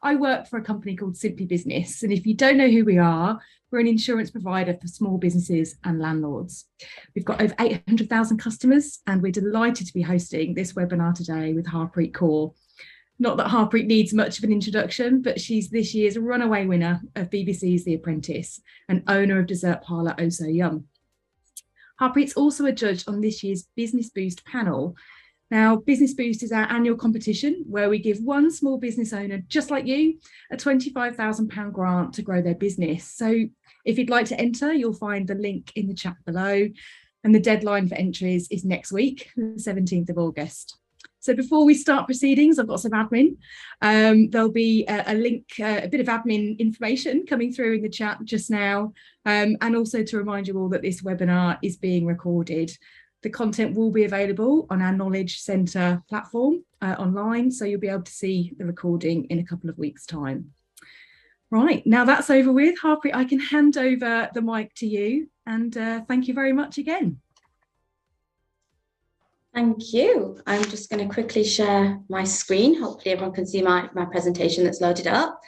I work for a company called Simply Business. And if you don't know who we are, we're an insurance provider for small businesses and landlords. We've got over 800,000 customers, and we're delighted to be hosting this webinar today with Harpreet Kaur. Not that Harpreet needs much of an introduction, but she's this year's runaway winner of BBC's The Apprentice and owner of dessert parlour Oh So Yum. Harpreet's also a judge on this year's Business Boost panel. Now, Business Boost is our annual competition where we give one small business owner, just like you, a £25,000 grant to grow their business. So if you'd like to enter, you'll find the link in the chat below. And the deadline for entries is next week, the 17th of August. So before we start proceedings, I've got some admin. There'll be a link, a bit of admin information coming through in the chat just now. And also to remind you all that this webinar is being recorded. The content will be available on our Knowledge Centre platform online, so you'll be able to see the recording in a couple of weeks' time. Right, now that's over with. Harpreet, I can hand over the mic to you, and thank you very much again. Thank you. I'm just going to quickly share my screen. Hopefully everyone can see my presentation that's loaded up.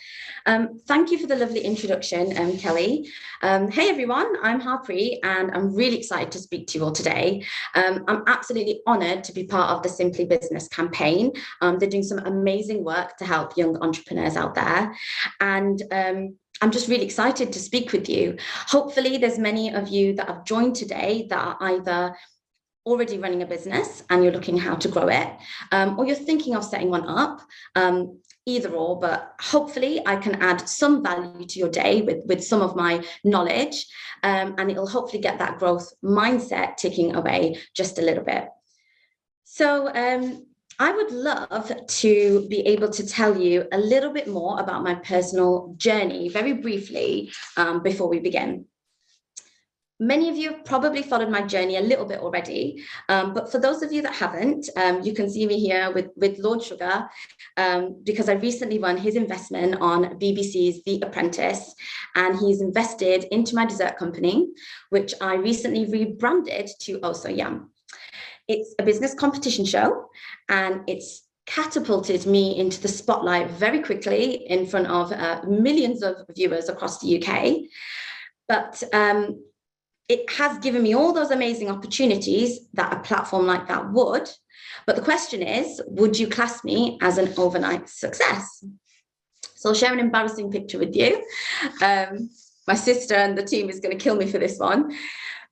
Thank you for the lovely introduction, Kelly. Hey everyone, I'm Harpreet and I'm really excited to speak to you all today. I'm absolutely honoured to be part of the Simply Business campaign. They're doing some amazing work to help young entrepreneurs out there. And I'm just really excited to speak with you. Hopefully there's many of you that have joined today that are either already running a business and you're looking how to grow it, or you're thinking of setting one up, either or, but hopefully I can add some value to your day with some of my knowledge, and it'll hopefully get that growth mindset ticking away just a little bit. So I would love to be able to tell you a little bit more about my personal journey very briefly before we begin. Many of you have probably followed my journey a little bit already, but for those of you that haven't, you can see me here with Lord Sugar, because I recently won his investment on BBC's The Apprentice, and he's invested into my dessert company, which I recently rebranded to Oh So Yum. It's a business competition show, and it's catapulted me into the spotlight very quickly in front of millions of viewers across the UK. But it has given me all those amazing opportunities that a platform like that would. But the question is, would you class me as an overnight success? So I'll share an embarrassing picture with you. My sister and the team is going to kill me for this one.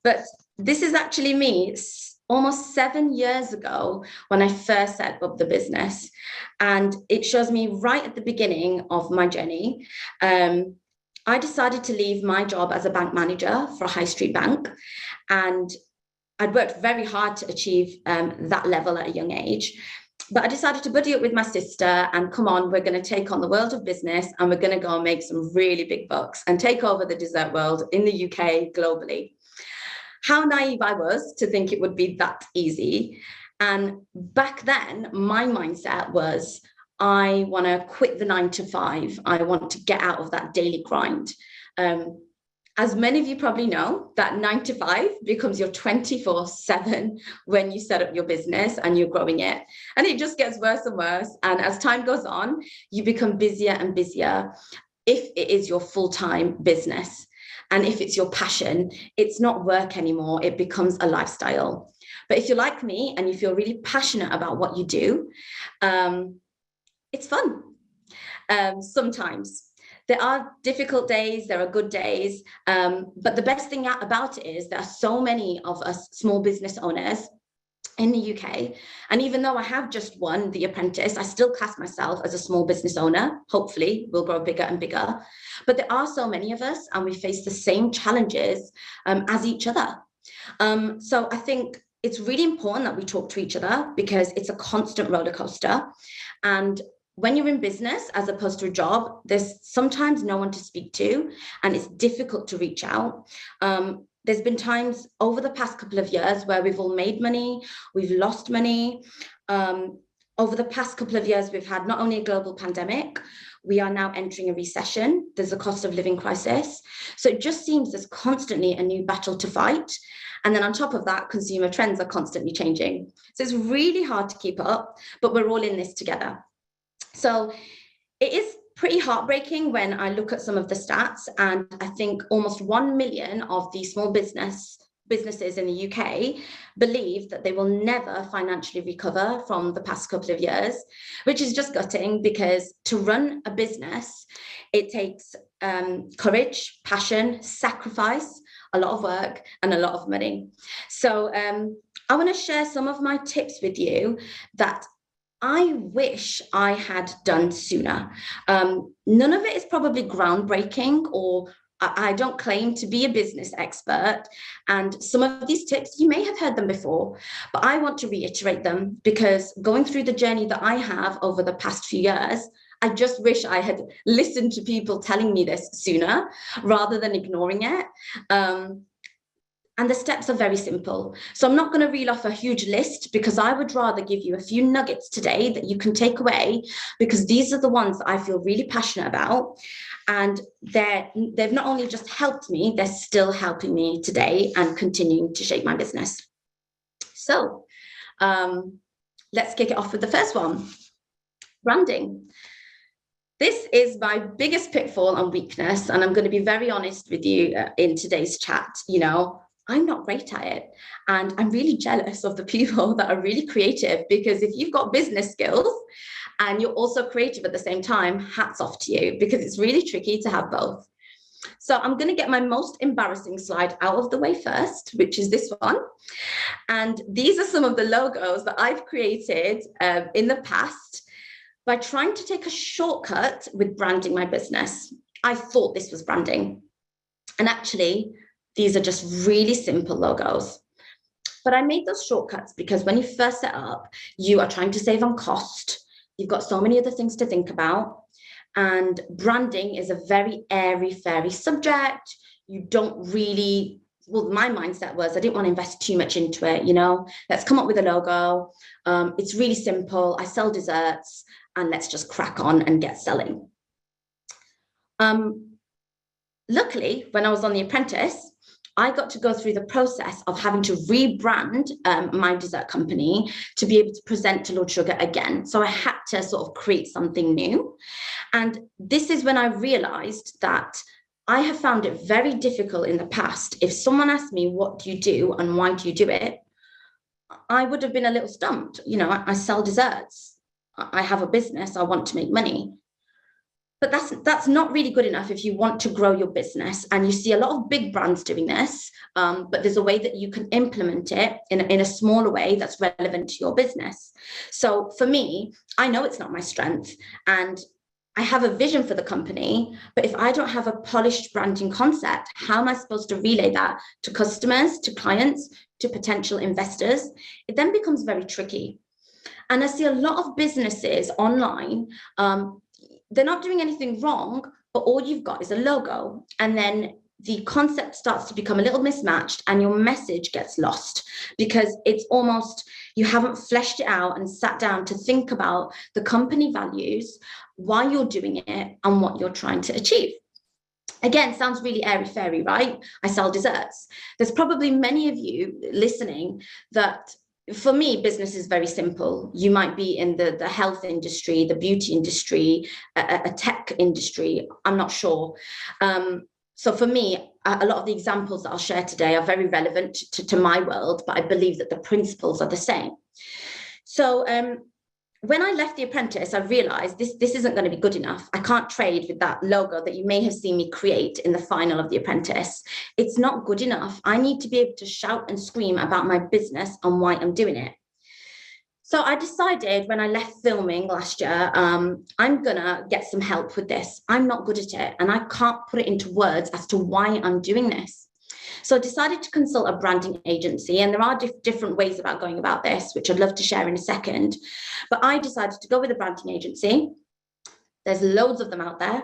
But this is actually me almost 7 years ago when I first set up the business. And it shows me right at the beginning of my journey. I decided to leave my job as a bank manager for a high street bank, and I'd worked very hard to achieve that level at a young age. But I decided to buddy up with my sister and come on, we're going to take on the world of business and we're going to go and make some really big bucks and take over the dessert world in the UK globally. How naive I was to think it would be that easy. And back then, my mindset was, I want to quit the 9 to 5. I want to get out of that daily grind. As many of you probably know, that 9 to 5 becomes your 24/7 when you set up your business and you're growing it. And it just gets worse and worse. And as time goes on, you become busier and busier if it is your full-time business. And if it's your passion, it's not work anymore. It becomes a lifestyle. But if you're like me and you feel really passionate about what you do, it's fun. Sometimes there are difficult days, there are good days, but the best thing about it is there are so many of us small business owners in the UK, and even though I have just won The Apprentice, I still class myself as a small business owner. Hopefully we'll grow bigger and bigger, but there are so many of us and we face the same challenges as each other. So I think it's really important that we talk to each other because it's a constant roller coaster. And when you're in business, as opposed to a job, there's sometimes no one to speak to and it's difficult to reach out. There's been times over the past couple of years where we've all made money, we've lost money. Over the past couple of years, we've had not only a global pandemic, we are now entering a recession. There's a cost of living crisis. So it just seems there's constantly a new battle to fight. And then on top of that, consumer trends are constantly changing. So it's really hard to keep up, but we're all in this together. So it is pretty heartbreaking when I look at some of the stats, and I think almost 1 million of these small businesses in the UK believe that they will never financially recover from the past couple of years, which is just gutting, because to run a business, it takes courage, passion, sacrifice, a lot of work, and a lot of money. So I want to share some of my tips with you that I wish I had done sooner. None of it is probably groundbreaking, or I don't claim to be a business expert. And some of these tips, you may have heard them before, but I want to reiterate them, because going through the journey that I have over the past few years, I just wish I had listened to people telling me this sooner rather than ignoring it. And the steps are very simple. So I'm not going to reel off a huge list, because I would rather give you a few nuggets today that you can take away, because these are the ones that I feel really passionate about. And they've not only just helped me, they're still helping me today and continuing to shape my business. So let's kick it off with the first one, branding. This is my biggest pitfall and weakness, and I'm going to be very honest with you in today's chat. I'm not great at it, and I'm really jealous of the people that are really creative, because if you've got business skills and you're also creative at the same time, hats off to you, because it's really tricky to have both. So I'm going to get my most embarrassing slide out of the way first, which is this one. And these are some of the logos that I've created in the past by trying to take a shortcut with branding my business. I thought this was branding, and actually, these are just really simple logos. But I made those shortcuts because when you first set up, you are trying to save on cost. You've got so many other things to think about. And branding is a very airy, fairy subject. You don't really, well, my mindset was I didn't want to invest too much into it. Let's come up with a logo. It's really simple. I sell desserts, and let's just crack on and get selling. Luckily, when I was on The Apprentice, I got to go through the process of having to rebrand my dessert company to be able to present to Lord Sugar again. So I had to sort of create something new. And this is when I realized that I have found it very difficult in the past. If someone asked me, what do you do and why do you do it? I would have been a little stumped. I sell desserts. I have a business. I want to make money. But that's not really good enough if you want to grow your business. And you see a lot of big brands doing this, but there's a way that you can implement it in a smaller way that's relevant to your business. So for me, I know it's not my strength, and I have a vision for the company, but if I don't have a polished branding concept, how am I supposed to relay that to customers, to clients, to potential investors? It then becomes very tricky. And I see a lot of businesses online, they're not doing anything wrong, but all you've got is a logo. And then the concept starts to become a little mismatched, and your message gets lost, because it's almost, you haven't fleshed it out and sat down to think about the company values, why you're doing it, and what you're trying to achieve. Again, sounds really airy-fairy, right? I sell desserts. There's probably many of you listening that, for me, business is very simple. You might be in the health industry, the beauty industry, a tech industry. I'm not sure. So for me, a lot of the examples that I'll share today are very relevant to my world, but I believe that the principles are the same. So when I left The Apprentice, I realized this isn't going to be good enough. I can't trade with that logo that you may have seen me create in the final of The Apprentice. It's not good enough. I need to be able to shout and scream about my business and why I'm doing it. So I decided when I left filming last year, I'm going to get some help with this. I'm not good at it, and I can't put it into words as to why I'm doing this. So I decided to consult a branding agency, and there are different ways about going about this, which I'd love to share in a second. But I decided to go with a branding agency. There's loads of them out there,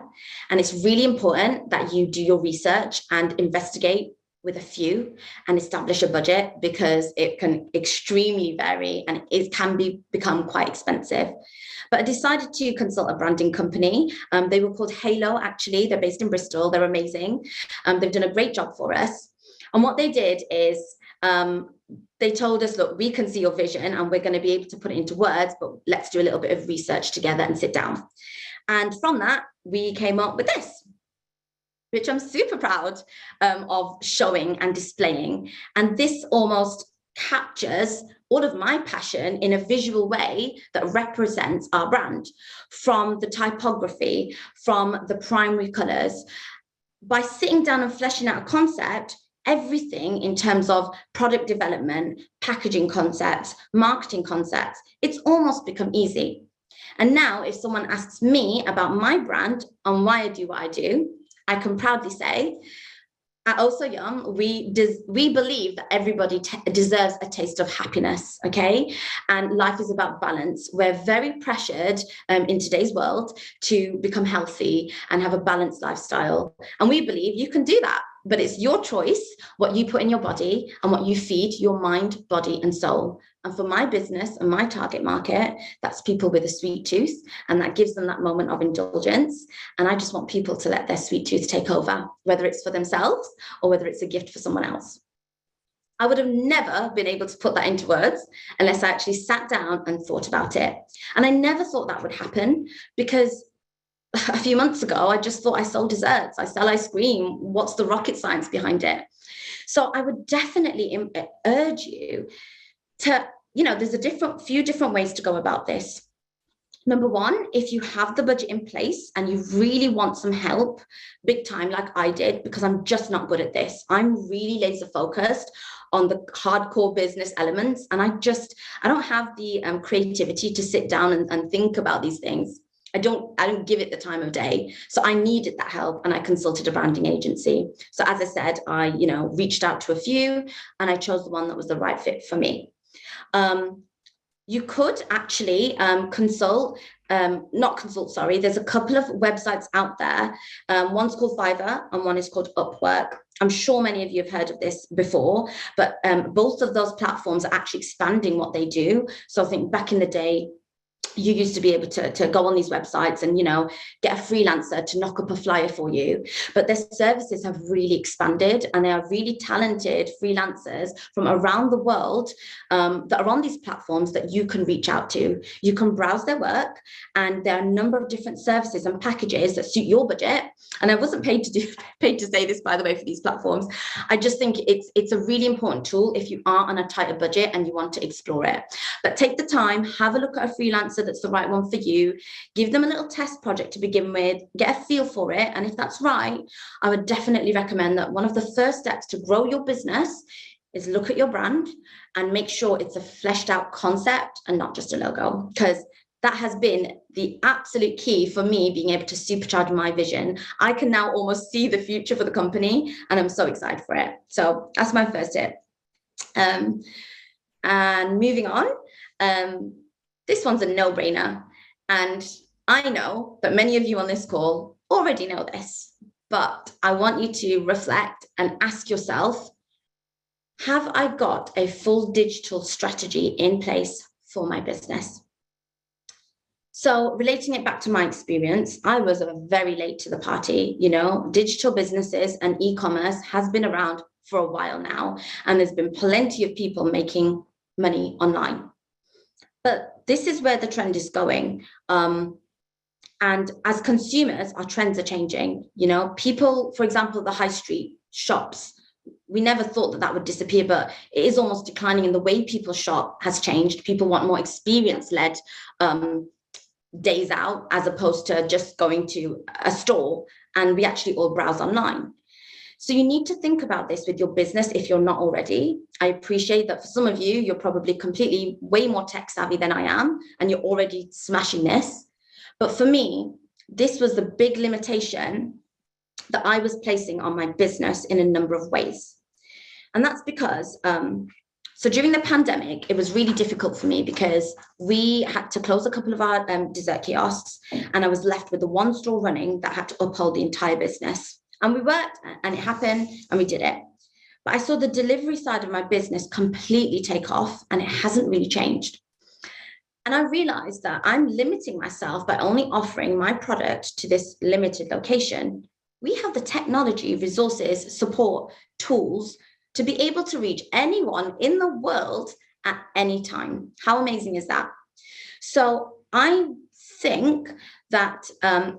and it's really important that you do your research and investigate with a few and establish a budget, because it can extremely vary and it can become quite expensive. But I decided to consult a branding company. They were called Halo, actually. They're based in Bristol. They're amazing. They've done a great job for us. And what they did is they told us, look, we can see your vision and we're going to be able to put it into words, but let's do a little bit of research together and sit down. And from that, we came up with this, which I'm super proud of showing and displaying. And this almost captures all of my passion in a visual way that represents our brand, from the typography, from the primary colors. By sitting down and fleshing out a concept, everything in terms of product development, packaging concepts, marketing concepts, it's almost become easy. And now if someone asks me about my brand and why I do what I do, I can proudly say, at Oh So Yum, we believe that everybody deserves a taste of happiness, okay? And life is about balance. We're very pressured in today's world to become healthy and have a balanced lifestyle. And we believe you can do that, but it's your choice what you put in your body and what you feed your mind, body, and soul. And for my business and my target market, that's people with a sweet tooth, and that gives them that moment of indulgence. And I just want people to let their sweet tooth take over, whether it's for themselves or whether it's a gift for someone else. I would have never been able to put that into words unless I actually sat down and thought about it. And I never thought that would happen, because a few months ago, I just thought I sold desserts. I sell ice cream. What's the rocket science behind it? So I would definitely urge you to, there's a few different ways to go about this. Number one, if you have the budget in place and you really want some help, big time, like I did, because I'm just not good at this. I'm really laser focused on the hardcore business elements. And I don't have the creativity to sit down and think about these things. I don't give it the time of day. So I needed that help, and I consulted a branding agency. So as I said, I, reached out to a few, and I chose the one that was the right fit for me. You could actually there's a couple of websites out there. One's called Fiverr and one is called Upwork. I'm sure many of you have heard of this before, but both of those platforms are actually expanding what they do. So I think back in the day, you used to be able to go on these websites and, get a freelancer to knock up a flyer for you. But their services have really expanded, and they are really talented freelancers from around the world that are on these platforms that you can reach out to. You can browse their work, and there are a number of different services and packages that suit your budget. And I wasn't paid to say this, by the way, for these platforms. I just think it's a really important tool if you are on a tighter budget and you want to explore it. But take the time, have a look at a freelancer that's the right one for you, give them a little test project to begin with, get a feel for it. And if that's right, I would definitely recommend that one of the first steps to grow your business is look at your brand and make sure it's a fleshed out concept and not just a logo, because that has been the absolute key for me being able to supercharge my vision. I can now almost see the future for the company, and I'm so excited for it. So that's my first tip. And moving on, this one's a no-brainer. And I know that many of you on this call already know this, but I want you to reflect and ask yourself, have I got a full digital strategy in place for my business? So relating it back to my experience, I was very late to the party. Digital businesses and e-commerce has been around for a while now, and there's been plenty of people making money online. But this is where the trend is going. And as consumers, our trends are changing. People, for example, the high street shops, we never thought that would disappear, but it is almost declining, and the way people shop has changed. People want more experience-led days out, as opposed to just going to a store, and we actually all browse online. So you need to think about this with your business if you're not already. I appreciate that for some of you, you're probably completely way more tech savvy than I am, and you're already smashing this. But for me, this was the big limitation that I was placing on my business in a number of ways. And that's because, so during the pandemic, it was really difficult for me because we had to close a couple of our dessert kiosks, and I was left with the one store running that had to uphold the entire business. And we worked, and it happened, and we did it. But I saw the delivery side of my business completely take off, and it hasn't really changed. And I realized that I'm limiting myself by only offering my product to this limited location. We have the technology, resources, support, tools to be able to reach anyone in the world at any time. How amazing is that? So I think that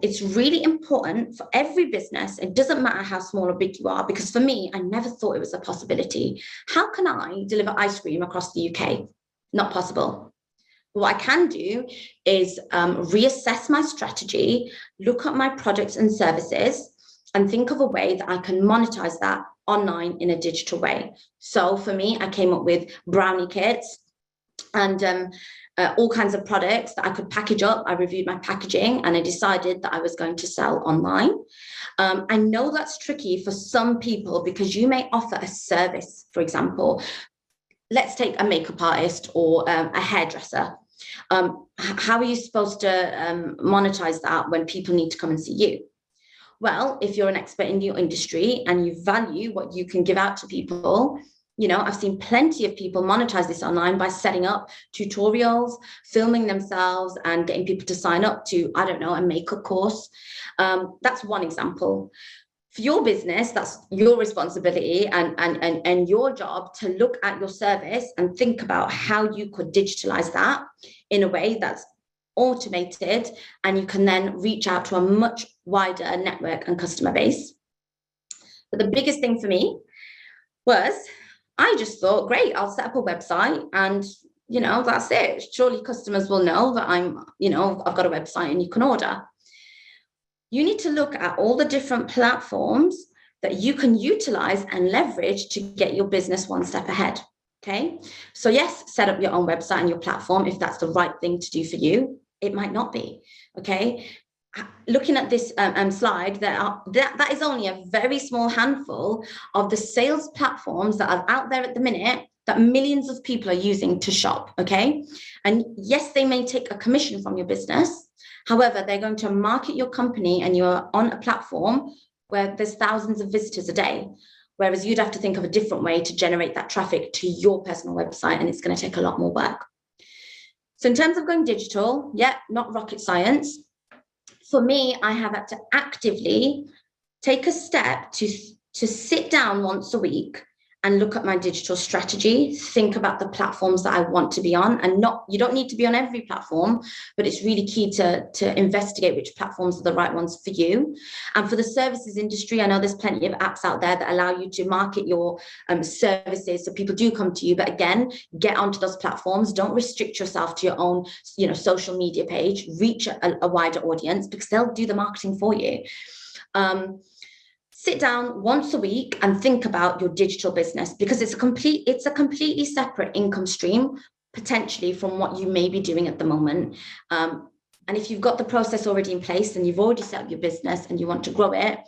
it's really important for every business. It doesn't matter how small or big you are, because for me, I never thought it was a possibility. How can I deliver ice cream across the UK? Not possible. What I can do is reassess my strategy, look at my products and services, and think of a way that I can monetize that online in a digital way. So for me, I came up with brownie kits and all kinds of products that I could package up. I reviewed my packaging and I decided that I was going to sell online. I know that's tricky for some people because you may offer a service, for example. Let's take a makeup artist or a hairdresser. How are you supposed to monetize that when people need to come and see you? Well, if you're an expert in your industry and you value what you can give out to people, I've seen plenty of people monetize this online by setting up tutorials, filming themselves and getting people to sign up to, I don't know, a makeup course. That's one example. For your business, that's your responsibility and your job to look at your service and think about how you could digitalize that in a way that's automated, and you can then reach out to a much wider network and customer base. But the biggest thing for me was I just thought, great, I'll set up a website and that's it. Surely customers will know that I've got a website and you can order. You need to look at all the different platforms that you can utilize and leverage to get your business one step ahead. Okay. So yes, set up your own website and your platform if that's the right thing to do for you. It might not be. Okay. Looking at this slide, that is only a very small handful of the sales platforms that are out there at the minute that millions of people are using to shop. Okay. And yes, they may take a commission from your business. However, they're going to market your company and you're on a platform where there's thousands of visitors a day. Whereas you'd have to think of a different way to generate that traffic to your personal website, and it's going to take a lot more work. So in terms of going digital, not rocket science. For me, I have had to actively take a step to sit down once a week and look at my digital strategy, think about the platforms that I want to be on, and you don't need to be on every platform, but it's really key to investigate which platforms are the right ones for you. And for the services industry, I know there's plenty of apps out there that allow you to market your services so people do come to you. But again, get onto those platforms. Don't restrict yourself to your own, social media page. Reach a wider audience because they'll do the marketing for you. Sit down once a week and think about your digital business, because it's a completely separate income stream, potentially, from what you may be doing at the moment. And if you've got the process already in place and you've already set up your business and you want to grow it,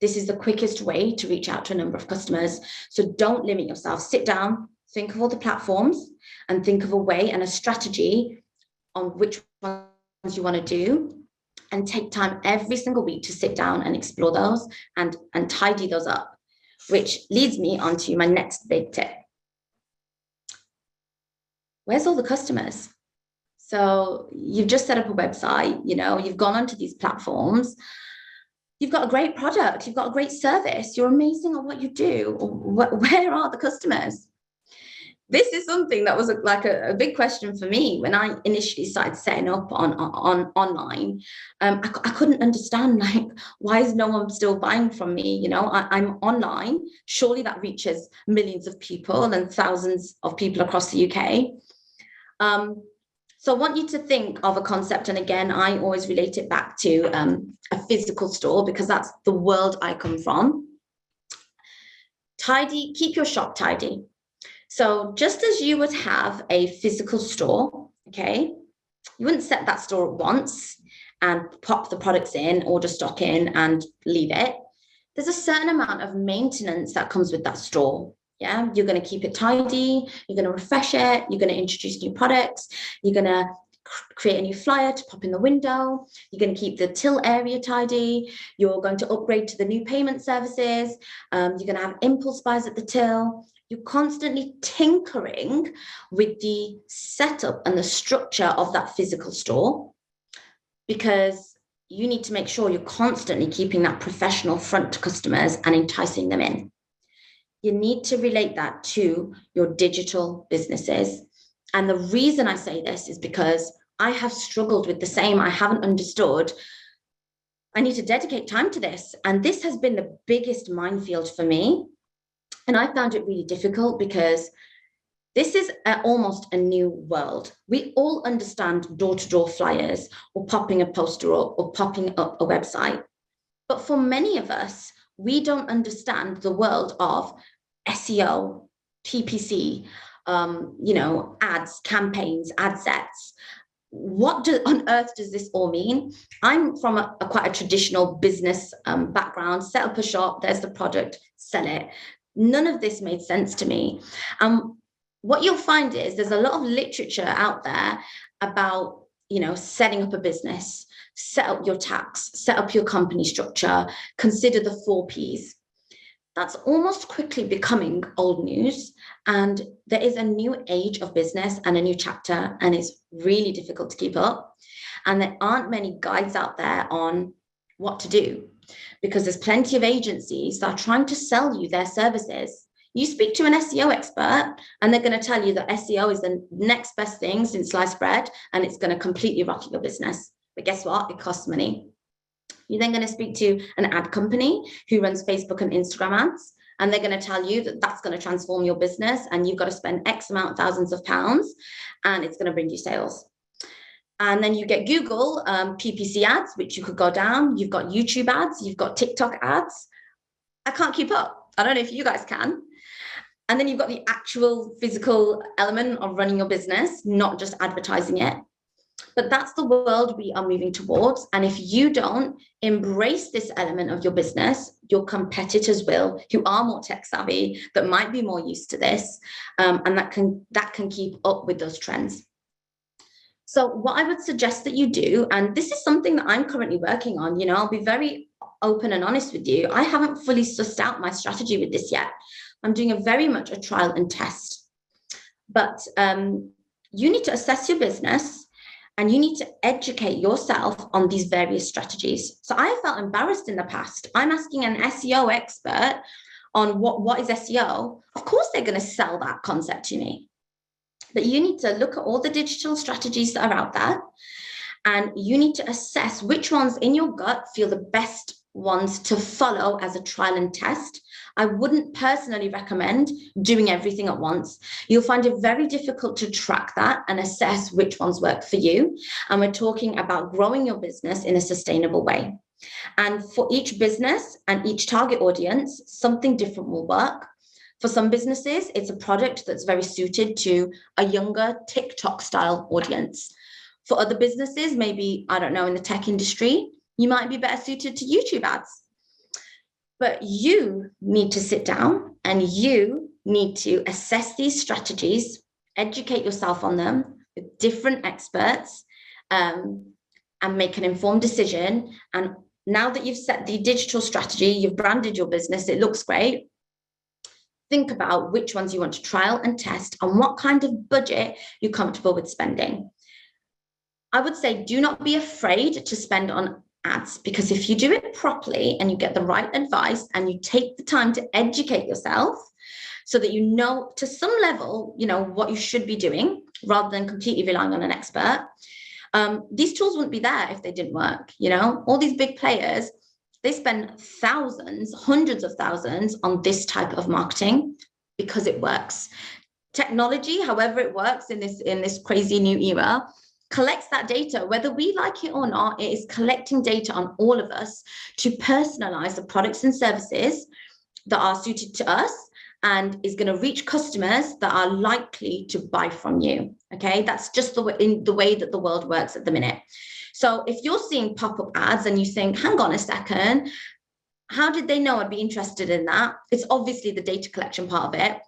this is the quickest way to reach out to a number of customers. So don't limit yourself. Sit down, think of all the platforms and think of a way and a strategy on which ones you want to do. And take time every single week to sit down and explore those and tidy those up, which leads me on to my next big tip. Where's all the customers? So you've just set up a website, you've gone onto these platforms, you've got a great product, you've got a great service, you're amazing at what you do. Where are the customers? This is something that was a big question for me when I initially started setting up on online. I couldn't understand, why is no one still buying from me? I'm online. Surely that reaches millions of people and thousands of people across the UK. So I want you to think of a concept. And again, I always relate it back to a physical store because that's the world I come from. Keep your shop tidy. So just as you would have a physical store, okay, you wouldn't set that store at once and pop the products in, order stock in and leave it. There's a certain amount of maintenance that comes with that store. Yeah, you're going to keep it tidy, you're going to refresh it, you're going to introduce new products, you're going to create a new flyer to pop in the window, you're going to keep the till area tidy, you're going to upgrade to the new payment services, you're going to have impulse buys at the till. You're constantly tinkering with the setup and the structure of that physical store because you need to make sure you're constantly keeping that professional front to customers and enticing them in. You need to relate that to your digital businesses. And the reason I say this is because I have struggled with the same. I haven't understood. I need to dedicate time to this. And this has been the biggest minefield for me. And I found it really difficult because this is almost a new world. We all understand door-to-door flyers or popping a poster or popping up a website. But for many of us, we don't understand the world of SEO, PPC, ads, campaigns, ad sets. On earth does this all mean? I'm from quite a traditional business background. Set up a shop, there's the product, sell it. None of this made sense to me. What you'll find is there's a lot of literature out there about, setting up a business, set up your tax, set up your company structure, consider the 4 Ps. That's almost quickly becoming old news. And there is a new age of business and a new chapter, and it's really difficult to keep up. And there aren't many guides out there on what to do, because there's plenty of agencies that are trying to sell you their services. You speak to an SEO expert and they're going to tell you that SEO is the next best thing since sliced bread, and it's going to completely rock your business. But guess what? It costs money. You're then going to speak to an ad company who runs Facebook and Instagram ads, and they're going to tell you that that's going to transform your business and you've got to spend X amount, thousands of pounds, and it's going to bring you sales. And then you get Google PPC ads, which you could go down. You've got YouTube ads, you've got TikTok ads. I can't keep up. I don't know if you guys can. And then you've got the actual physical element of running your business, not just advertising it. But that's the world we are moving towards. And if you don't embrace this element of your business, your competitors will, who are more tech savvy, that might be more used to this, and that can keep up with those trends. So what I would suggest that you do, and this is something that I'm currently working on, I'll be very open and honest with you. I haven't fully sussed out my strategy with this yet. I'm doing a very much a trial and test. But you need to assess your business and you need to educate yourself on these various strategies. So I felt embarrassed in the past. I'm asking an SEO expert on what is SEO. Of course, they're going to sell that concept to me. But you need to look at all the digital strategies that are out there, and you need to assess which ones in your gut feel the best ones to follow as a trial and test. I wouldn't personally recommend doing everything at once. You'll find it very difficult to track that and assess which ones work for you. And we're talking about growing your business in a sustainable way. And for each business and each target audience, something different will work. For some businesses, it's a product that's very suited to a younger TikTok style audience. For other businesses, maybe, I don't know, in the tech industry, you might be better suited to YouTube ads. But you need to sit down and you need to assess these strategies, educate yourself on them with different experts, and make an informed decision. And now that you've set the digital strategy, you've branded your business, it looks great. Think about which ones you want to trial and test and what kind of budget you're comfortable with spending. I would say do not be afraid to spend on ads, because if you do it properly and you get the right advice and you take the time to educate yourself so that you know to some level, what you should be doing rather than completely relying on an expert, these tools wouldn't be there if they didn't work. All these big players, they spend thousands, hundreds of thousands on this type of marketing because it works. Technology, however it works in this crazy new era, collects that data, whether we like it or not. It is collecting data on all of us to personalize the products and services that are suited to us and is going to reach customers that are likely to buy from you. Okay, that's just the way that the world works at the minute. So if you're seeing pop-up ads and you think, hang on a second, how did they know I'd be interested in that? It's obviously the data collection part of it.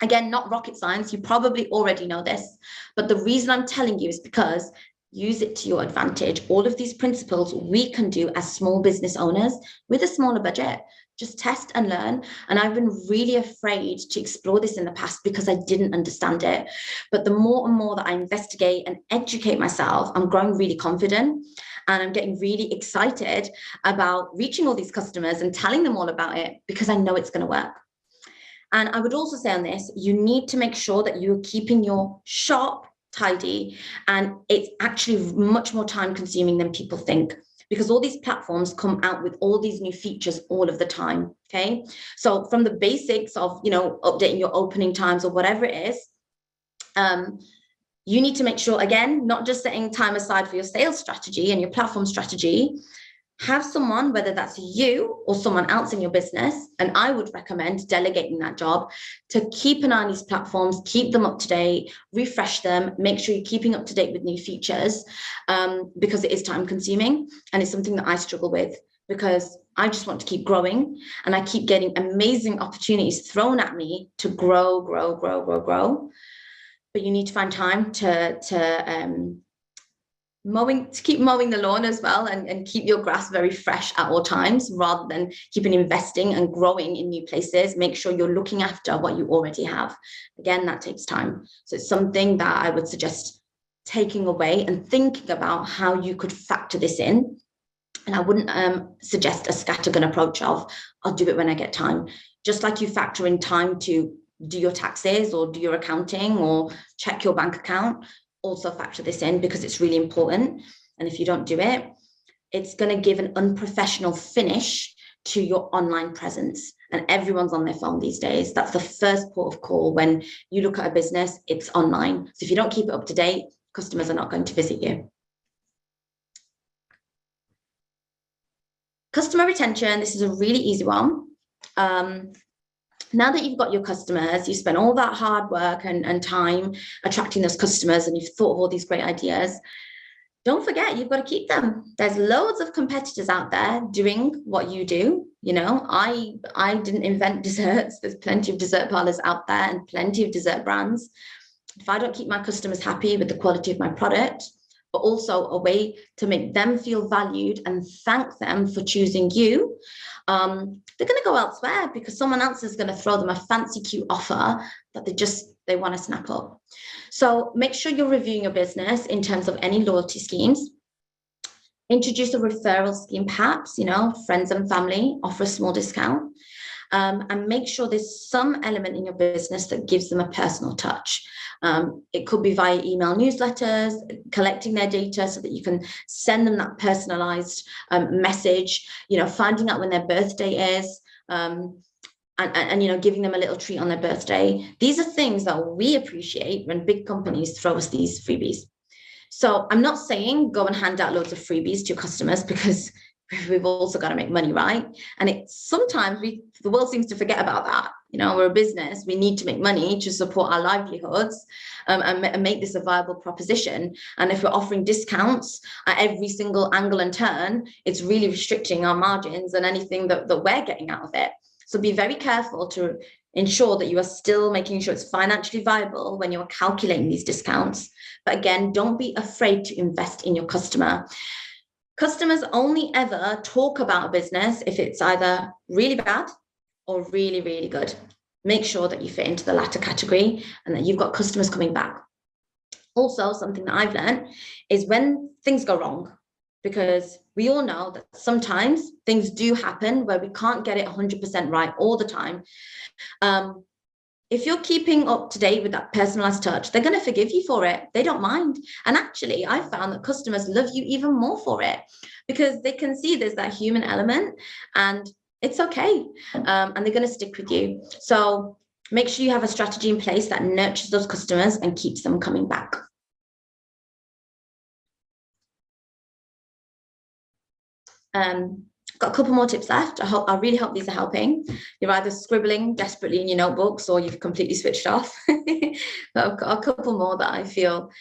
Again, not rocket science. You probably already know this, but the reason I'm telling you is because use it to your advantage. All of these principles we can do as small business owners with a smaller budget. Just test and learn. And I've been really afraid to explore this in the past because I didn't understand it. But the more and more that I investigate and educate myself, I'm growing really confident. And I'm getting really excited about reaching all these customers and telling them all about it because I know it's going to work. And I would also say on this, you need to make sure that you're keeping your shop tidy, and it's actually much more time consuming than people think, because all these platforms come out with all these new features all of the time. Okay, so from the basics of, you know, updating your opening times or whatever it is, you need to make sure, again, not just setting time aside for your sales strategy and your platform strategy. Have someone, whether that's you or someone else in your business, and I would recommend delegating that job, to keep an eye on these platforms, keep them up to date, refresh them, make sure you're keeping up to date with new features, because it is time consuming, and it's something that I struggle with, because I just want to keep growing, and I keep getting amazing opportunities thrown at me to grow. But you need to find time to keep mowing the lawn as well, and keep your grass very fresh at all times, rather than keeping investing and growing in new places. Make sure you're looking after what you already have. Again, that takes time. So it's something that I would suggest taking away and thinking about how you could factor this in. And I wouldn't suggest a scattergun approach of, I'll do it when I get time. Just like you factor in time to do your taxes or do your accounting or check your bank account, also factor this in, because it's really important. And if you don't do it, it's going to give an unprofessional finish to your online presence. And everyone's on their phone these days. That's the first port of call when you look at a business, it's online. So if you don't keep it up to date, customers are not going to visit you. Customer retention, this is a really easy one. Now that you've got your customers, you spent all that hard work and time attracting those customers, and you've thought of all these great ideas, don't forget, you've got to keep them. There's loads of competitors out there doing what you do. You know, I didn't invent desserts. There's plenty of dessert parlors out there and plenty of dessert brands. If I don't keep my customers happy with the quality of my product, but also a way to make them feel valued and thank them for choosing you, they're going to go elsewhere, because someone else is going to throw them a fancy cute offer that they want to snap up. So make sure you're reviewing your business in terms of any loyalty schemes. Introduce a referral scheme, perhaps, you know, friends and family, offer a small discount, and make sure there's some element in your business that gives them a personal touch. It could be via email newsletters, collecting their data so that you can send them that personalized message, you know, finding out when their birthday is, and you know, giving them a little treat on their birthday. These are things that we appreciate when big companies throw us these freebies. So I'm not saying go and hand out loads of freebies to your customers, because we've also got to make money, right? And sometimes the world seems to forget about that. You know, we're a business, we need to make money to support our livelihoods, and make this a viable proposition. And if we're offering discounts at every single angle and turn, it's really restricting our margins and anything that we're getting out of it. So be very careful to ensure that you are still making sure it's financially viable when you're calculating these discounts. But again, don't be afraid to invest in your customer. Customers only ever talk about a business if it's either really bad or really, really good. Make sure that you fit into the latter category and that you've got customers coming back. Also, something that I've learned is when things go wrong, because we all know that sometimes things do happen where we can't get it 100% right all the time. If you're keeping up to date with that personalized touch, they're going to forgive you for it. They don't mind. And actually, I found that customers love you even more for it, because they can see there's that human element and it's okay. And they're going to stick with you. So make sure you have a strategy in place that nurtures those customers and keeps them coming back. Got a couple more tips left. I really hope these are helping. You're either scribbling desperately in your notebooks or you've completely switched off. But I've got a couple more that I feel,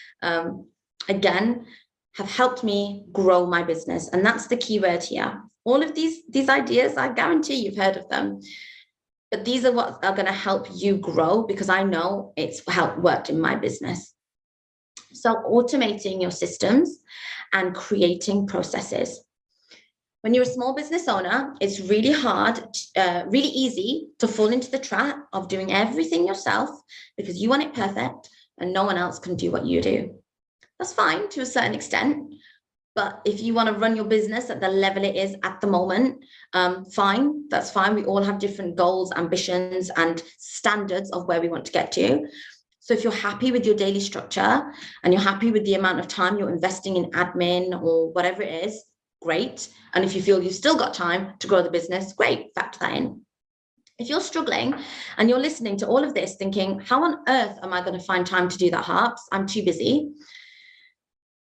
again, have helped me grow my business. And that's the key word here. All of these ideas, I guarantee you've heard of them. But these are what are going to help you grow, because I know it's worked in my business. So automating your systems and creating processes. When you're a small business owner, it's really hard, really easy to fall into the trap of doing everything yourself because you want it perfect and no one else can do what you do. That's fine to a certain extent. But if you want to run your business at the level it is at the moment, fine, that's fine. We all have different goals, ambitions, and standards of where we want to get to. So if you're happy with your daily structure and you're happy with the amount of time you're investing in admin or whatever it is, great. And if you feel you've still got time to grow the business, great, factor that in. If you're struggling and you're listening to all of this thinking, how on earth am I going to find time to do that, Harps? I'm too busy.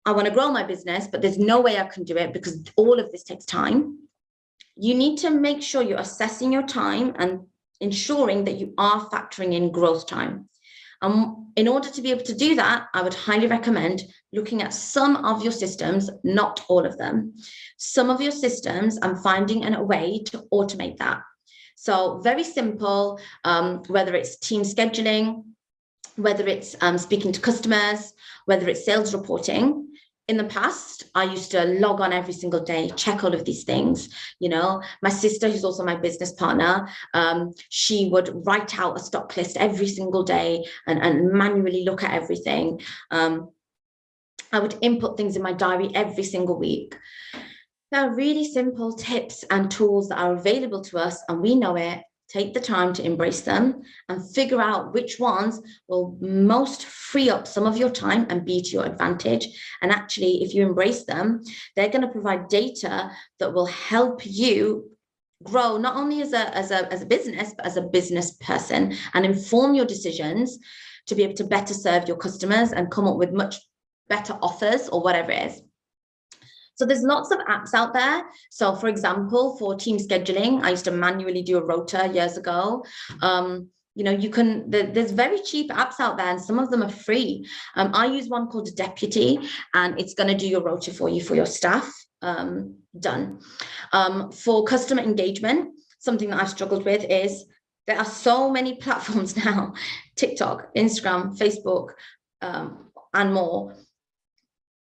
I want to grow my business, but there's no way I can do it because all of this takes time. You need to make sure you're assessing your time and ensuring that you are factoring in growth time. In order to be able to do that, I would highly recommend looking at some of your systems, not all of them. Some of your systems and finding a way to automate that. So very simple, whether it's team scheduling, whether it's speaking to customers, whether it's sales reporting. In the past, I used to log on every single day, check all of these things. You know, my sister, who's also my business partner, she would write out a stock list every single day and manually look at everything. I would input things in my diary every single week. There are really simple tips and tools that are available to us, and we know it. Take the time to embrace them and figure out which ones will most free up some of your time and be to your advantage. And actually, if you embrace them, they're going to provide data that will help you grow not only as a business, but as a business person, and inform your decisions to be able to better serve your customers and come up with much better offers or whatever it is. So there's lots of apps out there. So for example, for team scheduling, I used to manually do a rota years ago. You know, there's very cheap apps out there and some of them are free. I use one called Deputy and it's going to do your rota for you, for your staff. Done. For customer engagement, something that I've struggled with is there are so many platforms now, TikTok, Instagram, Facebook, and more.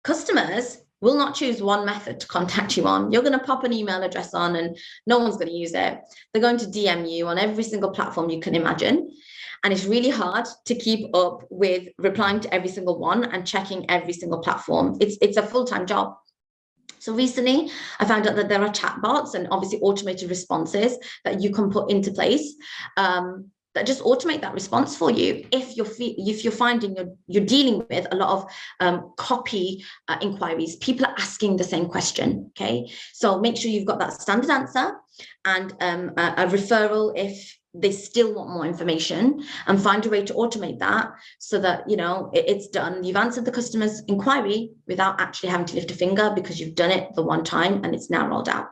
Customers will not choose one method to contact you on. You're going to pop an email address on and no one's going to use it. They're going to DM you on every single platform you can imagine. And it's really hard to keep up with replying to every single one and checking every single platform. It's a full-time job. So recently, I found out that there are chatbots and obviously automated responses that you can put into place that just automate that response for you. If you're finding you're dealing with a lot of copy inquiries, people are asking the same question. Okay, so make sure you've got that standard answer and a referral if they still want more information, and find a way to automate that so that, you know, it's done. You've answered the customer's inquiry without actually having to lift a finger because you've done it the one time and it's now rolled out.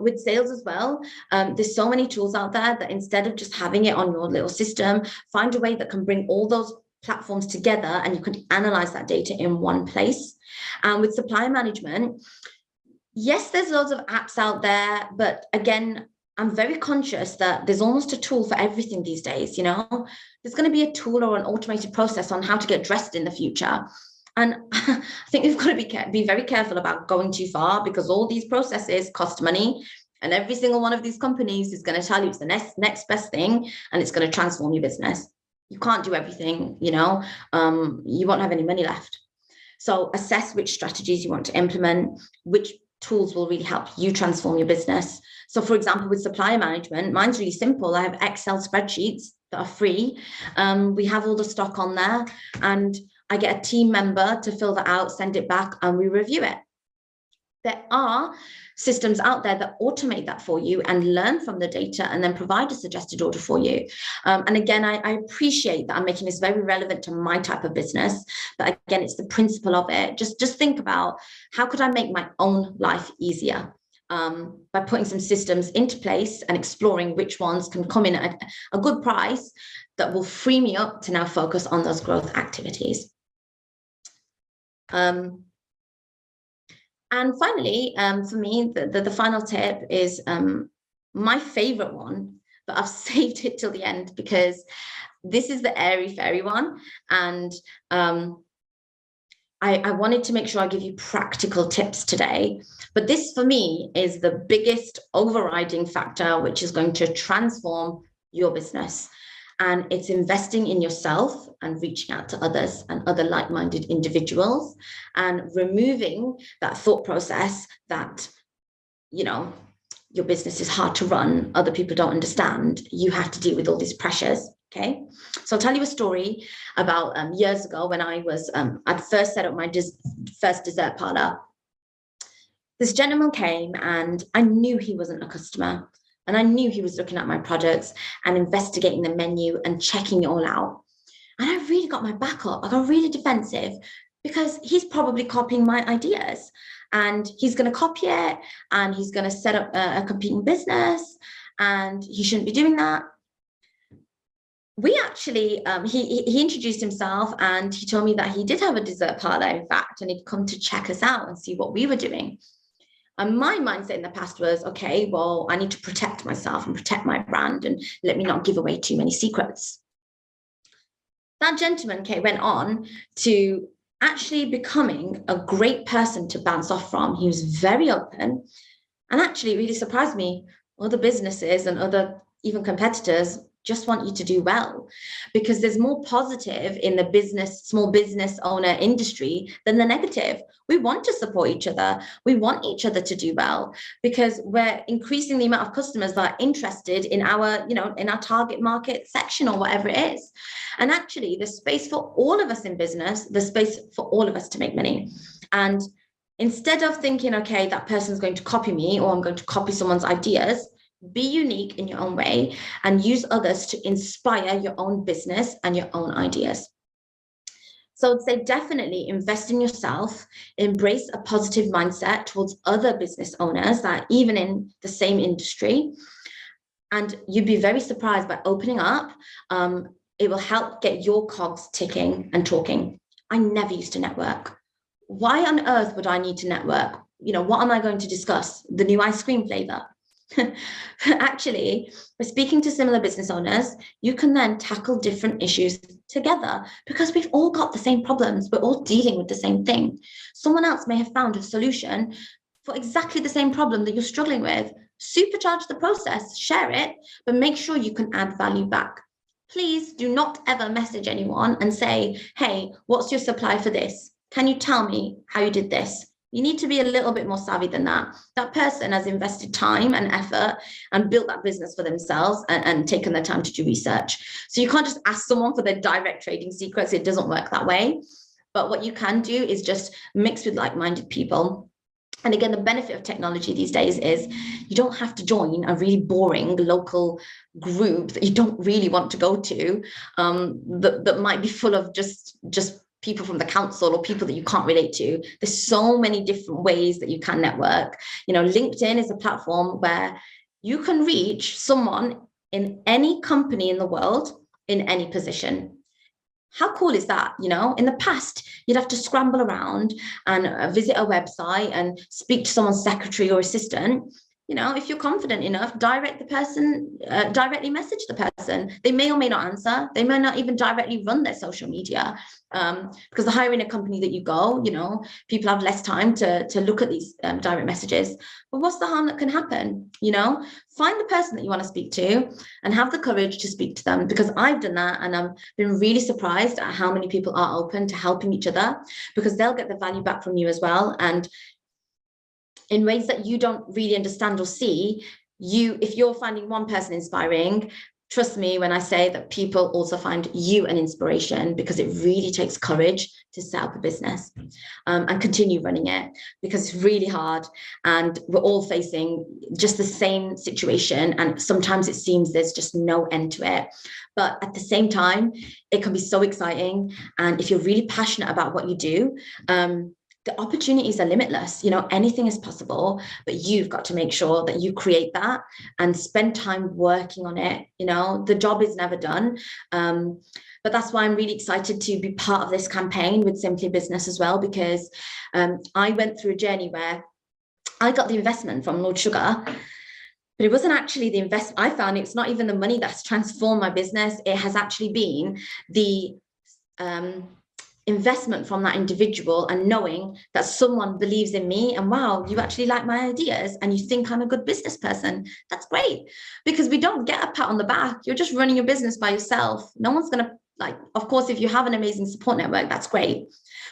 With sales as well, there's so many tools out there that instead of just having it on your little system, find a way that can bring all those platforms together and you can analyze that data in one place. And with supplier management, yes, there's loads of apps out there, but again, I'm very conscious that there's almost a tool for everything these days. You know, there's going to be a tool or an automated process on how to get dressed in the future. And I think we've got to be very careful about going too far, because all these processes cost money. And every single one of these companies is going to tell you it's the next best thing and it's going to transform your business. You can't do everything, you know, you won't have any money left. So assess which strategies you want to implement, which tools will really help you transform your business. So for example, with supplier management, mine's really simple. I have Excel spreadsheets that are free. We have all the stock on there and I get a team member to fill that out, send it back, and we review it. There are systems out there that automate that for you and learn from the data and then provide a suggested order for you. And again, I appreciate that I'm making this very relevant to my type of business. But again, it's the principle of it. Just think about, how could I make my own life easier? By putting some systems into place and exploring which ones can come in at a good price that will free me up to now focus on those growth activities. And finally, for me, the final tip is my favorite one, but I've saved it till the end because this is the airy fairy one. And I wanted to make sure I give you practical tips today, but this for me is the biggest overriding factor, which is going to transform your business. And it's investing in yourself and reaching out to others and other like-minded individuals and removing that thought process that, you know, your business is hard to run, other people don't understand, you have to deal with all these pressures. Okay, so I'll tell you a story about years ago when I'd first set up my first dessert parlor. This gentleman came and I knew he wasn't a customer, and I knew he was looking at my products and investigating the menu and checking it all out. And I really got my back up. I got really defensive because he's probably copying my ideas, and he's going to copy it, and he's going to set up a competing business, and he shouldn't be doing that. We actually, he introduced himself, and he told me that he did have a dessert parlor, in fact, and he'd come to check us out and see what we were doing. And my mindset in the past was, okay, well, I need to protect myself and protect my brand and let me not give away too many secrets. That gentleman went on to actually becoming a great person to bounce off from. He was very open, and actually really surprised me. Other businesses and other even competitors just want you to do well, because there's more positive in the small business owner industry than the negative. We want to support each other. We want each other to do well, because we're increasing the amount of customers that are interested in our, in our target market section or whatever it is. And actually there's space for all of us in business. There's space for all of us to make money. And instead of thinking, okay, that person's going to copy me, or I'm going to copy someone's ideas, be unique in your own way and use others to inspire your own business and your own ideas. So I'd say definitely invest in yourself, embrace a positive mindset towards other business owners that are even in the same industry. And you'd be very surprised by opening up. It will help get your cogs ticking and talking. I never used to network. Why on earth would I need to network? What am I going to discuss? The new ice cream flavor? Actually, by speaking to similar business owners, you can then tackle different issues together, because we've all got the same problems. We're all dealing with the same thing. Someone else may have found a solution for exactly the same problem that you're struggling with. Supercharge the process, share it, but make sure you can add value back. Please do not ever message anyone and say, hey, what's your supply for this? Can you tell me how you did this? You need to be a little bit more savvy than that. That person has invested time and effort and built that business for themselves and taken their time to do research. So you can't just ask someone for their direct trading secrets. It doesn't work that way. But what you can do is just mix with like-minded people. And again, the benefit of technology these days is you don't have to join a really boring local group that you don't really want to go to, that might be full of just people from the council or people that you can't relate to. There's so many different ways that you can network. LinkedIn is a platform where you can reach someone in any company in the world, in any position. How cool is that? In the past, you'd have to scramble around and visit a website and speak to someone's secretary or assistant. If you're confident enough, directly message the person. They may or may not answer. They may not even directly run their social media, because the higher in a company that you go, people have less time to look at these direct messages. But what's the harm that can happen? Find the person that you want to speak to and have the courage to speak to them, because I've done that and I've been really surprised at how many people are open to helping each other, because they'll get the value back from you as well. And in ways that you don't really understand or see, if you're finding one person inspiring, trust me when I say that people also find you an inspiration, because it really takes courage to set up a business and continue running it, because it's really hard and we're all facing just the same situation. And sometimes it seems there's just no end to it. But at the same time, it can be so exciting. And if you're really passionate about what you do, the opportunities are limitless. Anything is possible, but you've got to make sure that you create that and spend time working on it. The job is never done. But that's why I'm really excited to be part of this campaign with Simply Business as well, because I went through a journey where I got the investment from Lord Sugar, but it wasn't actually the investment. I found it's not even the money that's transformed my business. It has actually been the investment from that individual, and knowing that someone believes in me, and wow, you actually like my ideas and you think I'm a good business person. That's great, because we don't get a pat on the back. You're just running your business by yourself. No one's going to of course, if you have an amazing support network, that's great.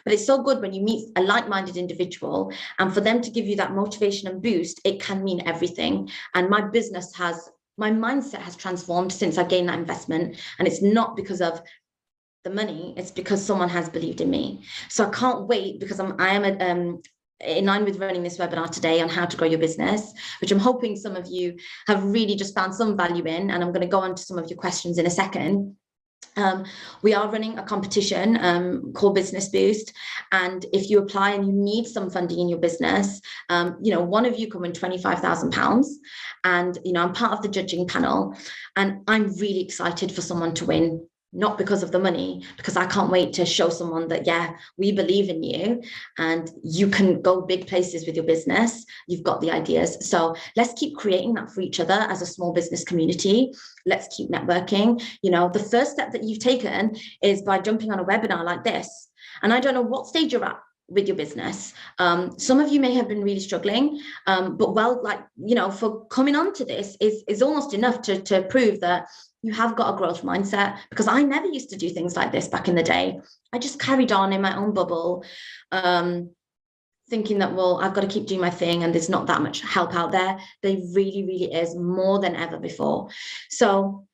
But it's so good when you meet a like-minded individual, and for them to give you that motivation and boost, it can mean everything. And my business has my mindset has transformed since I gained that investment. And it's not because of the money, it's because someone has believed in me. So I can't wait, because I am in line with running this webinar today on how to grow your business, which I'm hoping some of you have really just found some value in. And I'm going to go on to some of your questions in a second. We are running a competition called Business Boost, and if you apply and you need some funding in your business, one of you can win £25,000, and I'm part of the judging panel, and I'm really excited for someone to win. Not because of the money, because I can't wait to show someone that, yeah, we believe in you and you can go big places with your business. You've got the ideas. So let's keep creating that for each other as a small business community. Let's keep networking. The first step that you've taken is by jumping on a webinar like this. And I don't know what stage you're at with your business. Some of you may have been really struggling, but for coming on to this is almost enough to prove that you have got a growth mindset, because I never used to do things like this back in the day. I just carried on in my own bubble, thinking that, well, I've got to keep doing my thing and there's not that much help out there. There really, really is, more than ever before. So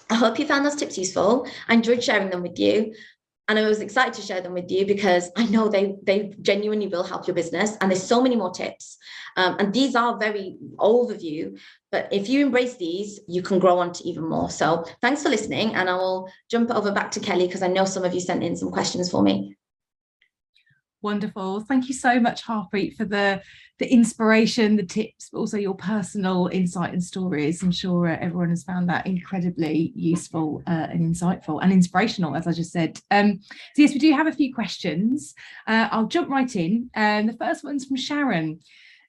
I hope you found those tips useful. I enjoyed sharing them with you. And I was excited to share them with you because I know they genuinely will help your business. And there's so many more tips. And these are very overview, but if you embrace these, you can grow on to even more. So thanks for listening. And I will jump over back to Kelly, because I know some of you sent in some questions for me. Wonderful. Thank you so much, Harpreet, for the inspiration, the tips, but also your personal insight and stories. I'm sure everyone has found that incredibly useful and insightful and inspirational, as I just said. So yes, we do have a few questions. I'll jump right in. The first one's from Sharon.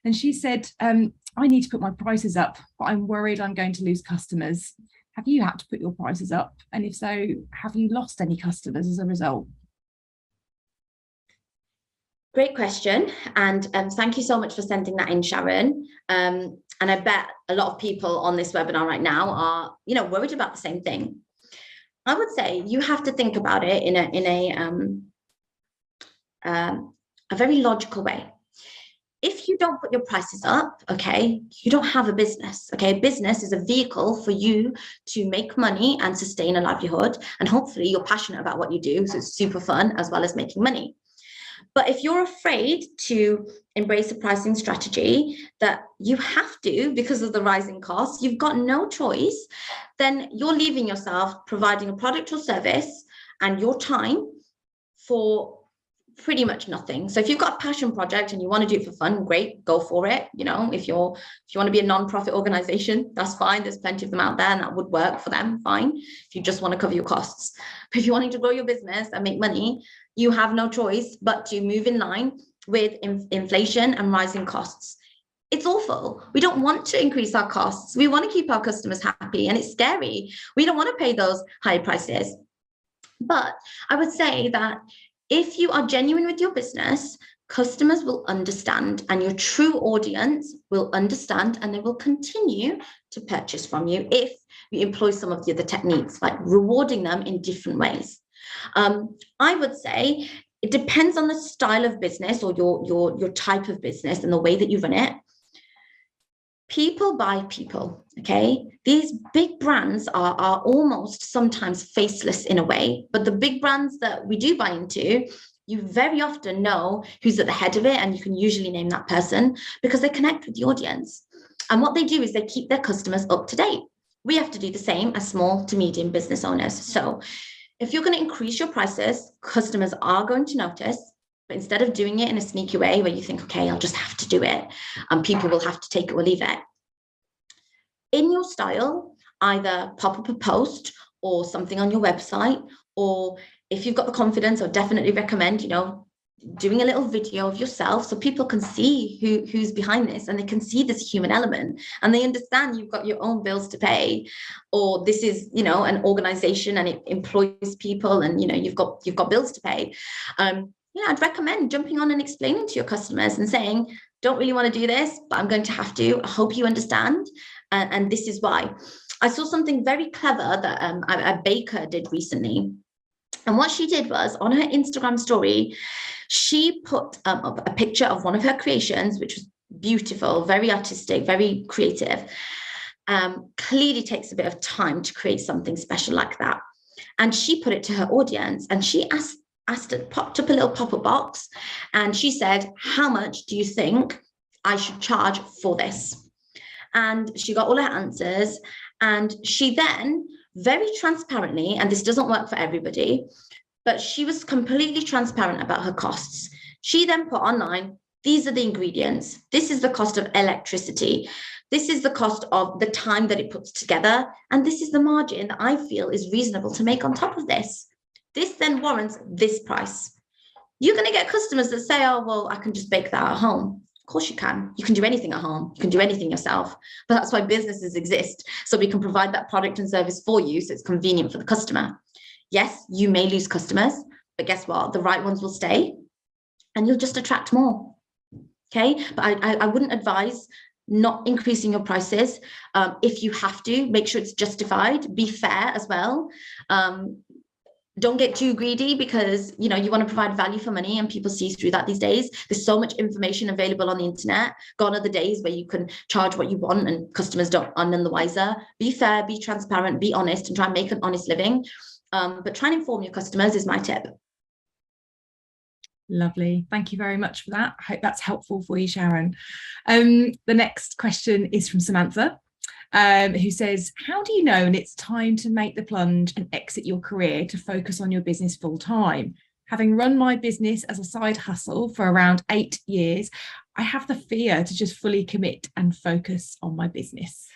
And she said, I need to put my prices up, but I'm worried I'm going to lose customers. Have you had to put your prices up? And if so, have you lost any customers as a result? Great question. And thank you so much for sending that in, Sharon. And I bet a lot of people on this webinar right now are, worried about the same thing. I would say you have to think about it in a very logical way. If you don't put your prices up, okay, you don't have a business, okay? Business is a vehicle for you to make money and sustain a livelihood. And hopefully you're passionate about what you do, so it's super fun as well as making money. But if you're afraid to embrace a pricing strategy that you have to because of the rising costs, you've got no choice, then you're leaving yourself providing a product or service and your time for pretty much nothing. So if you've got a passion project and you want to do it for fun, great, go for it. If you want to be a non-profit organization, that's fine. There's plenty of them out there and that would work for them, fine. If you just want to cover your costs. But if you're wanting to grow your business and make money, you have no choice but to move in line with inflation and rising costs. It's awful. We don't want to increase our costs. We want to keep our customers happy, and it's scary. We don't want to pay those high prices. But I would say that if you are genuine with your business, customers will understand, and your true audience will understand, and they will continue to purchase from you if you employ some of the other techniques, like rewarding them in different ways. I would say it depends on the style of business or your type of business and the way that you run it. People buy people, okay? These big brands are almost sometimes faceless in a way, but the big brands that we do buy into, you very often know who's at the head of it, and you can usually name that person because they connect with the audience. And what they do is they keep their customers up to date. We have to do the same as small to medium business owners. So if you're going to increase your prices, customers are going to notice, but instead of doing it in a sneaky way where you think, okay, I'll just have to do it, and people will have to take it or leave it. In your style, either pop up a post or something on your website, or if you've got the confidence, I definitely recommend, doing a little video of yourself so people can see who's behind this, and they can see this human element, and they understand you've got your own bills to pay, or this is, an organization and it employs people, and, you've got bills to pay. I'd recommend jumping on and explaining to your customers and saying, don't really want to do this, but I'm going to have to. I hope you understand. And this is why. I saw something very clever that a baker did recently. And what she did was, on her Instagram story, she put up a picture of one of her creations, which was beautiful, very artistic, very creative. clearly takes a bit of time to create something special like that. And she put it to her audience, and she popped up a little pop-up box, and she said, how much do you think I should charge for this? And she got all her answers, and she then very transparently, and this doesn't work for everybody, but she was completely transparent about her costs. She then put online, these are the ingredients. This is the cost of electricity. This is the cost of the time that it puts together. And this is the margin that I feel is reasonable to make on top of this. This then warrants this price. You're going to get customers that say, oh, well, I can just bake that at home. Of course you can. You can do anything at home. You can do anything yourself. But that's why businesses exist. So we can provide that product and service for you so it's convenient for the customer. Yes, you may lose customers, but guess what? The right ones will stay and you'll just attract more. Okay, but I wouldn't advise not increasing your prices. If you have to, make sure it's justified, be fair as well. Don't get too greedy, because you want to provide value for money, and people see through that these days. There's so much information available on the internet. Gone are the days where you can charge what you want and customers are none the wiser. Be fair, be transparent, be honest, and try and make an honest living. But try and inform your customers is my tip. Lovely. Thank you very much for that. I hope that's helpful for you, Sharon. The next question is from Samantha, who says, how do you know when it's time to make the plunge and exit your career to focus on your business full time? Having run my business as a side hustle for around 8 years, I have the fear to just fully commit and focus on my business.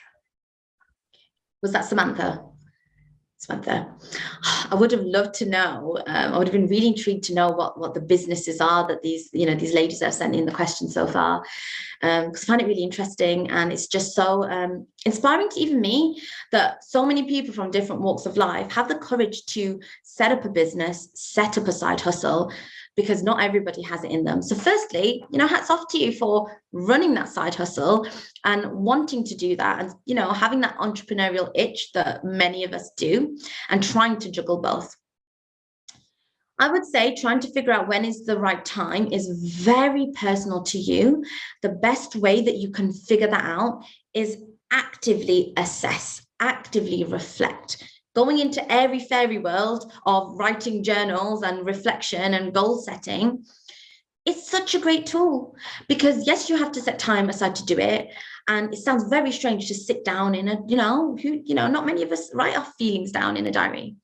Was that Samantha? Samantha, I would have loved to know. I would have been really intrigued to know what the businesses are that these ladies have sent in the questions so far, because I find it really interesting, and it's just so inspiring to even me that so many people from different walks of life have the courage to set up a business, set up a side hustle, because not everybody has it in them. So firstly, hats off to you for running that side hustle and wanting to do that, and having that entrepreneurial itch that many of us do, and trying to juggle both. I would say trying to figure out when is the right time is very personal to you. The best way that you can figure that out is actively assess, actively reflect. Going into airy fairy world of writing journals and reflection and goal setting, it's such a great tool, because yes, you have to set time aside to do it. And it sounds very strange to sit down in a, not many of us write our feelings down in a diary.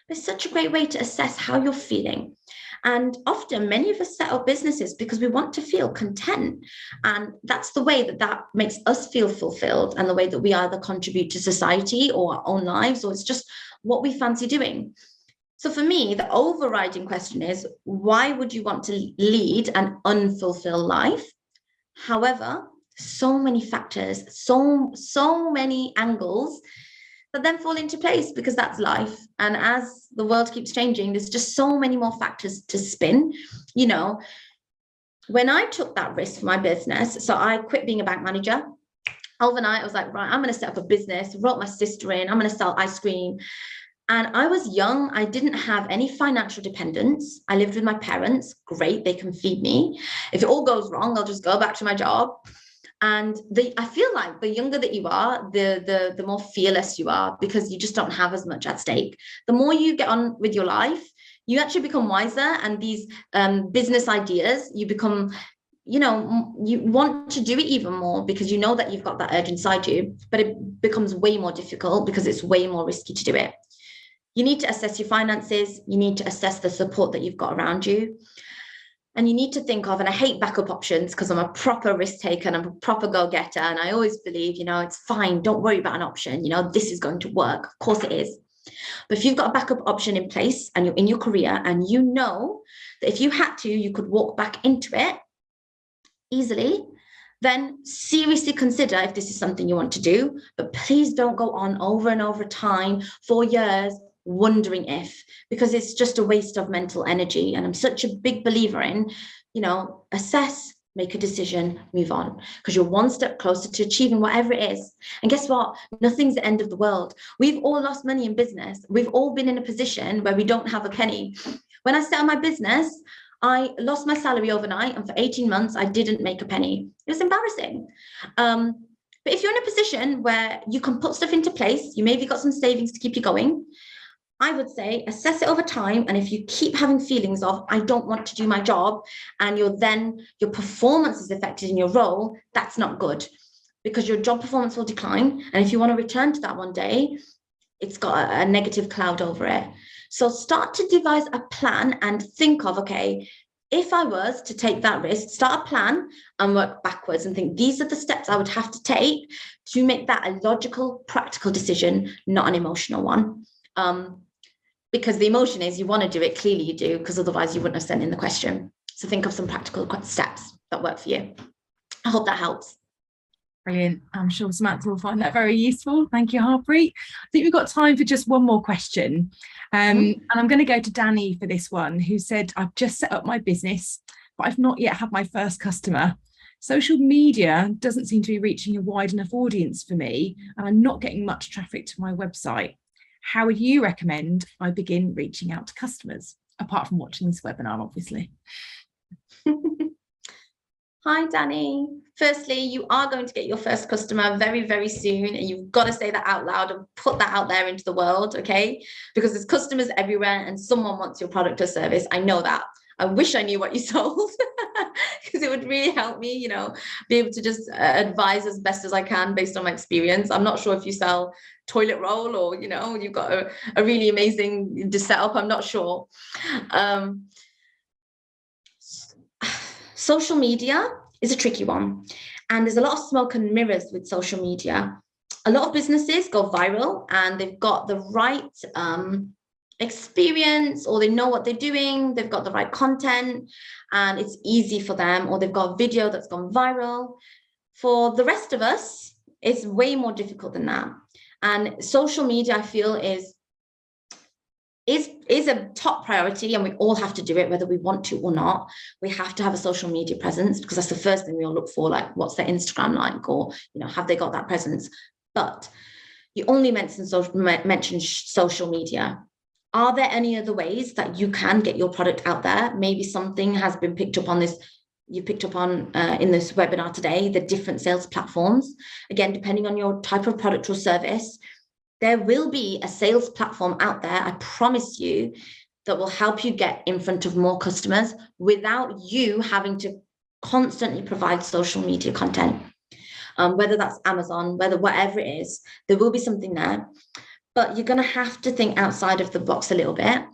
But it's such a great way to assess how you're feeling. And often many of us set up businesses because we want to feel content. And that's the way that makes us feel fulfilled, and the way that we either contribute to society or our own lives, or it's just what we fancy doing. So for me, the overriding question is, why would you want to lead an unfulfilled life? However, so many factors, so many angles that then fall into place, because that's life. And as the world keeps changing, there's just so many more factors to spin. When I took that risk for my business, so I quit being a bank manager. Overnight, I was like, right, I'm going to set up a business, wrote my sister in, I'm going to sell ice cream. And I was young. I didn't have any financial dependence. I lived with my parents. Great, they can feed me. If it all goes wrong, I'll just go back to my job. And I feel like the younger that you are, the more fearless you are, because you just don't have as much at stake. The more you get on with your life, you actually become wiser, and these business ideas, you become, you want to do it even more, because you know that you've got that urge inside you, but it becomes way more difficult because it's way more risky to do it. You need to assess your finances. You need to assess the support that you've got around you. And you need to think of, and I hate backup options because I'm a proper risk taker and I'm a proper go-getter. And I always believe, it's fine. Don't worry about an option. This is going to work. Of course it is. But if you've got a backup option in place and you're in your career, and you know that if you had to, you could walk back into it easily, then seriously consider if this is something you want to do. But please don't go on over and over time, 4 years, wondering if, because it's just a waste of mental energy. And I'm such a big believer in, assess, make a decision, move on, because you're one step closer to achieving whatever it is. And guess what? Nothing's the end of the world. We've all lost money in business. We've all been in a position where we don't have a penny. When I started my business, I lost my salary overnight, and for 18 months, I didn't make a penny. It was embarrassing. But if you're in a position where you can put stuff into place, you maybe got some savings to keep you going, I would say assess it over time. And if you keep having feelings of, I don't want to do my job, and your performance is affected in your role, that's not good, because your job performance will decline. And if you want to return to that one day, it's got a negative cloud over it. So start to devise a plan and think of, okay, if I was to take that risk, start a plan and work backwards and think these are the steps I would have to take to make that a logical, practical decision, not an emotional one. Because the emotion is you want to do it, clearly you do, because otherwise you wouldn't have sent in the question. So think of some practical steps that work for you. I hope that helps. Brilliant. I'm sure Samantha will find that very useful. Thank you, Harpreet. I think we've got time for just one more question. And I'm going to go to Danny for this one, who said, I've just set up my business, but I've not yet had my first customer. Social media doesn't seem to be reaching a wide enough audience for me, and I'm not getting much traffic to my website. How would you recommend I begin reaching out to customers, apart from watching this webinar, obviously? Hi, Danny. Firstly, you are going to get your first customer very, very soon, and you've got to say that out loud and put that out there into the world, okay? Because there's customers everywhere and someone wants your product or service. I know that. I wish I knew what you sold, because it would really help me, be able to just advise as best as I can based on my experience. I'm not sure if you sell toilet roll or, you've got a really amazing setup. I'm not sure. Social media is a tricky one, and there's a lot of smoke and mirrors with social media. A lot of businesses go viral and they've got the right experience, or they know what they're doing, they've got the right content and it's easy for them, or they've got a video that's gone viral. For the rest of us, it's way more difficult than that. And social media, I feel, is a top priority, and we all have to do it whether we want to or not. We have to have a social media presence, because that's the first thing we all look for, like what's their Instagram like, or have they got that presence. But you only mentioned social media. Are there any other ways that you can get your product out there? Maybe something has been picked up on this, you picked up on in this webinar today, the different sales platforms. Again, depending on your type of product or service, there will be a sales platform out there, I promise you, that will help you get in front of more customers without you having to constantly provide social media content. Whether that's Amazon, whatever it is, there will be something there. But you're going to have to think outside of the box a little bit.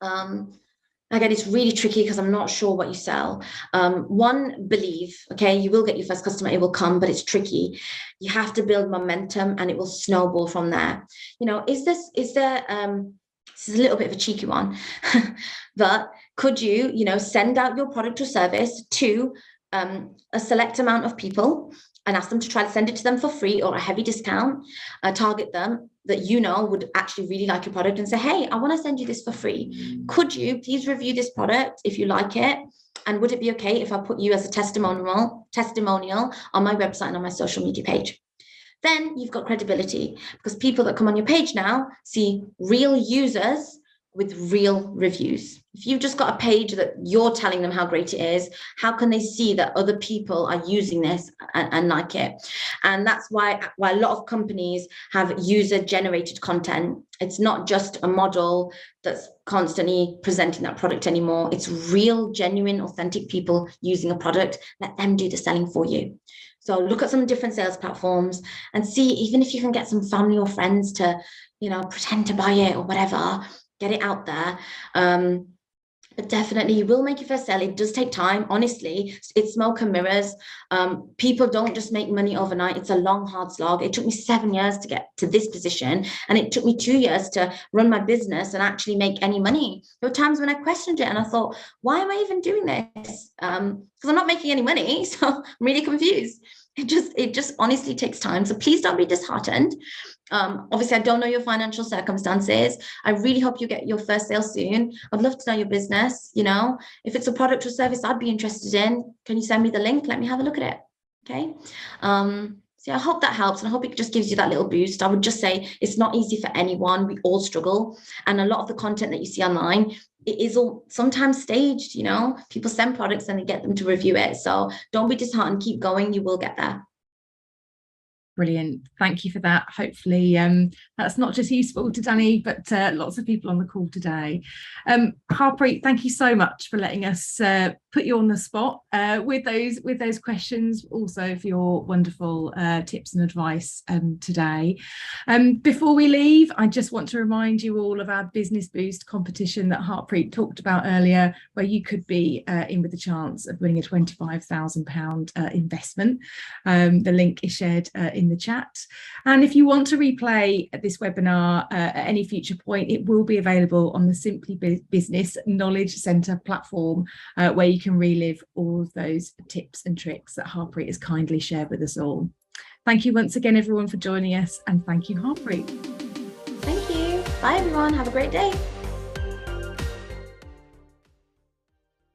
Again, it's really tricky because I'm not sure what you sell. One, believe, okay, you will get your first customer, it will come, but it's tricky. You have to build momentum and it will snowball from there. This is a little bit of a cheeky one, but could you, send out your product or service to a select amount of people and ask them to try to send it to them for free or a heavy discount, target them that would actually really like your product, and say, hey, I want to send you this for free. Could you please review this product if you like it? And would it be okay if I put you as a testimonial on my website and on my social media page? Then you've got credibility, because people that come on your page now see real users with real reviews. If you've just got a page that you're telling them how great it is, how can they see that other people are using this and like it? And that's why a lot of companies have user-generated content. It's not just a model that's constantly presenting that product anymore. It's real, genuine, authentic people using a product. Let them do the selling for you. So look at some different sales platforms and see, even if you can get some family or friends to, pretend to buy it or whatever, get it out there. But definitely you will make your first sale. It does take time. Honestly, it's smoke and mirrors. People don't just make money overnight. It's a long, hard slog. It took me 7 years to get to this position, and it took me 2 years to run my business and actually make any money. There were times when I questioned it and I thought, why am I even doing this? Because I'm not making any money. So I'm really confused. It just honestly takes time. So please don't be disheartened. Obviously, I don't know your financial circumstances. I really hope you get your first sale soon. I'd love to know your business. If it's a product or service I'd be interested in, can you send me the link? Let me have a look at it. Okay. So I hope that helps, and I hope it just gives you that little boost. I would just say it's not easy for anyone. We all struggle, and a lot of the content that you see online, it is all sometimes staged. People send products and they get them to review it. So don't be disheartened. Keep going. You will get there. Brilliant. Thank you for that. Hopefully that's not just useful to Danny, but lots of people on the call today. Harpreet, thank you so much for letting us put you on the spot with those questions, also for your wonderful tips and advice today. Before we leave, I just want to remind you all of our Business Boost competition that Harpreet talked about earlier, where you could be in with the chance of winning a £25,000 investment. The link is shared in the chat. And if you want to replay this webinar at any future point, it will be available on the Simply Business Knowledge Centre platform, where you can relive all of those tips and tricks that Harpreet has kindly shared with us all. Thank you once again, everyone, for joining us, and thank you, Harpreet. Thank you. Bye, everyone. Have a great day.